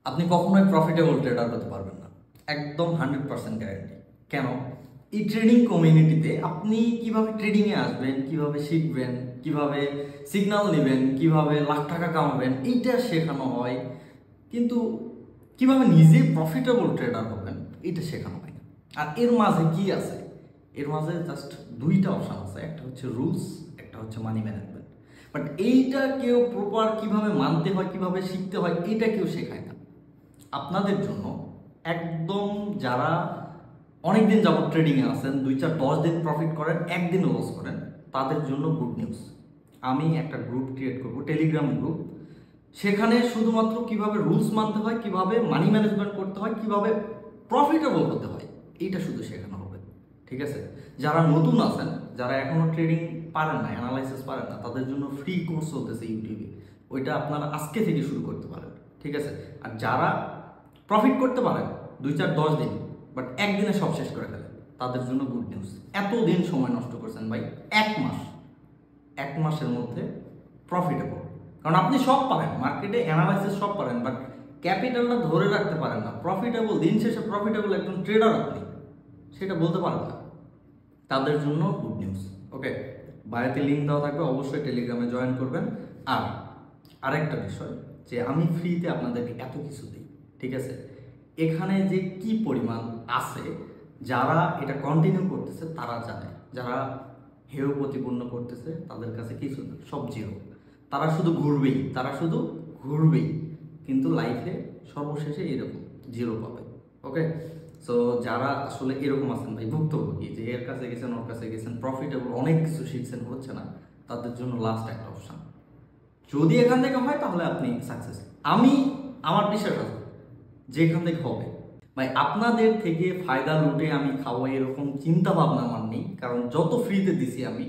আপনি কখনোই profitable tedder হতে পারবেন না, একদম 100% গ্যারান্টি। কেন? এই ট্রেডিং কমিউনিটিতে আপনি কিভাবে ট্রেডিংয়ে আসবেন, কিভাবে শিখবেন, কিভাবে সিগন্যাল নেবেন, কিভাবে লাখ টাকা কামাবেন, এইটা শেখানো হয়, কিন্তু কিভাবে নিজে প্রফিটেবল ট্রেডার হবেন এটা শেখানো হয় না। আর এর মাঝে কি আছে? এর মাঝে জাস্ট দুইটা অপশান আছে, একটা হচ্ছে রুলস, একটা হচ্ছে মানি ম্যানেজমেন্ট। বাট এইটা কেউ প্রপার কিভাবে মানতে হয়, কিভাবে শিখতে হয়, এটা কেউ শেখায় না। আপনাদের জন্য একদম যারা অনেক দিন যাবত ট্রেডিংয়ে আছেন, 2-4-10 দিন প্রফিট করেন, একদিনও লস করেন, তাদের জন্য গুড নিউজ। আমি একটা গ্রুপ ক্রিয়েট করব, টেলিগ্রাম গ্রুপ। সেখানে শুধুমাত্র কিভাবে রুলস মানতে হয়, কিভাবে মানি ম্যানেজমেন্ট করতে হয়, কিভাবে প্রফিটেবল হতে হয়, এইটা শুধু শেখানো হবে। ঠিক আছে? যারা নতুন আছেন, যারা এখনো ট্রেডিং পারেন না, অ্যানালাইসিস পারেন না, তাদের জন্য ফ্রি কোর্স চলতেছে ইউটিউবে। ওইটা আপনারা আজকে থেকে শুরু করতে পারেন। ঠিক আছে? আর যারা প্রফিট করতে পারেন 2-4-10 দিন, বাট একদিনে সব শেষ করে ফেলেন, তাদের জন্য গুড নিউজ। এতদিন সময় নষ্ট করছেন ভাই, 1 মাস, 1 মাসের মধ্যে প্রফিটেবল। কারণ আপনি সব পারেন, মার্কেটে অ্যানালাইসিস সব পারেন, বাট ক্যাপিটালটা ধরে রাখতে পারেন না। প্রফিটেবল, দিন শেষে প্রফিটেবল একজন ট্রেডার আপনি সেটা বলতে পারেন না, তাদের জন্য গুড নিউজ। ওকে, বায়োতে লিঙ্ক দেওয়া থাকবে, অবশ্যই টেলিগ্রামে জয়েন করবেন। আর আরেকটা বিষয়, যে আমি ফ্রিতে আপনাদেরকে এত কিছু দিই, ঠিক আছে? এখানে যে কি পরিমাণ আছে, যারা এটা কন্টিনিউ করতেছে তারা জানে। যারা হেয় প্রতিপন্ন করতেছে তাদের কাছে কিছু না, সব জিরো। তারা শুধু ঘুরবেই, তারা শুধু ঘুরবেই, কিন্তু লাইফে সর্বশেষে এরকম জিরো পাবে। ওকে, সো যারা আসলে এরকম আছেন ভাই, ভুক্তভোগী, যে এর কাছে গেছেন, ওর কাছে গেছেন, প্রফিটেবল অনেক কিছু শিখছেন, হচ্ছে না, তাদের জন্য লাস্ট একটা অপশান। যদি এখান থেকে হয় তাহলে আপনি সাকসেস। আমার বিশ্বাস আছে যে এখান থেকে হবে। ভাই আপনাদের থেকে ফায়দা লুটে আমি খাবো এরকম চিন্তা ভাবনা আমার নেই, কারণ যত ফ্রিতে দিছি আমি,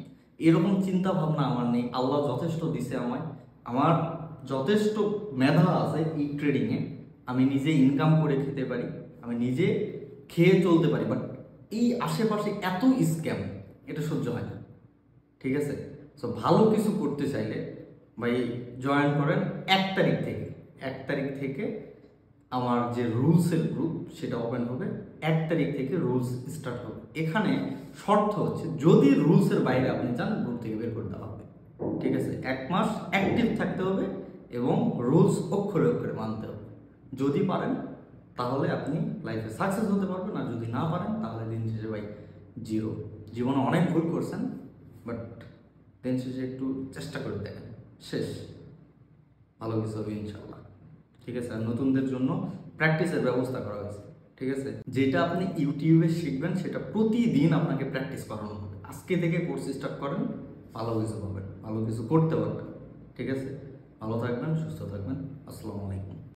এরকম চিন্তা ভাবনা আমার নেই। আল্লাহ যথেষ্ট দিছে আমায়, আমার যথেষ্ট মেধা আছে এই ট্রেডিংয়ে। আমি নিজে ইনকাম করে খেতে পারি, আমি নিজে খেয়ে চলতে পারি, বাট এই আশেপাশে এত স্ক্যাম, এটা সহ্য হয় না। ঠিক আছে? সো ভালো কিছু করতে চাইলে ভাই জয়েন করেন 1 তারিখ থেকে। 1 তারিখ থেকে আমার যে রুলসের গ্রুপ সেটা ওপেন হবে। 1 তারিখ থেকে রুলস স্টার্ট হবে। এখানে শর্ত হচ্ছে, যদি রুলসের বাইরে আপনি চান, গ্রুপ থেকে বের করে দেওয়া হবে। ঠিক আছে? 1 মাস অ্যাক্টিভ থাকতে হবে এবং রুলস অক্ষরে অক্ষরে মানতে হবে। যদি পারেন তাহলে আপনি লাইফে সাকসেস হতে পারবেন, আর যদি না পারেন তাহলে দিন শেষে ভাই জিরো। জীবনে অনেক ভুল করছেন, বাট দিন শেষে একটু চেষ্টা করে দেখেন, শেষ ভালো কিছু হবে ইনশাল্লাহ। ঠিক আছে? আর নতুনদের জন্য প্র্যাকটিসের ব্যবস্থা করা হয়েছে। ঠিক আছে? যেটা আপনি ইউটিউবে শিখবেন সেটা প্রতিদিন আপনাকে প্র্যাকটিস করানো হবে। আজকে থেকে কোর্স স্টার্ট করেন, ভালো কিছু পাবেন, ভালো কিছু করতে পারবেন। ঠিক আছে? ভালো থাকবেন, সুস্থ থাকবেন। আসসালামু আলাইকুম।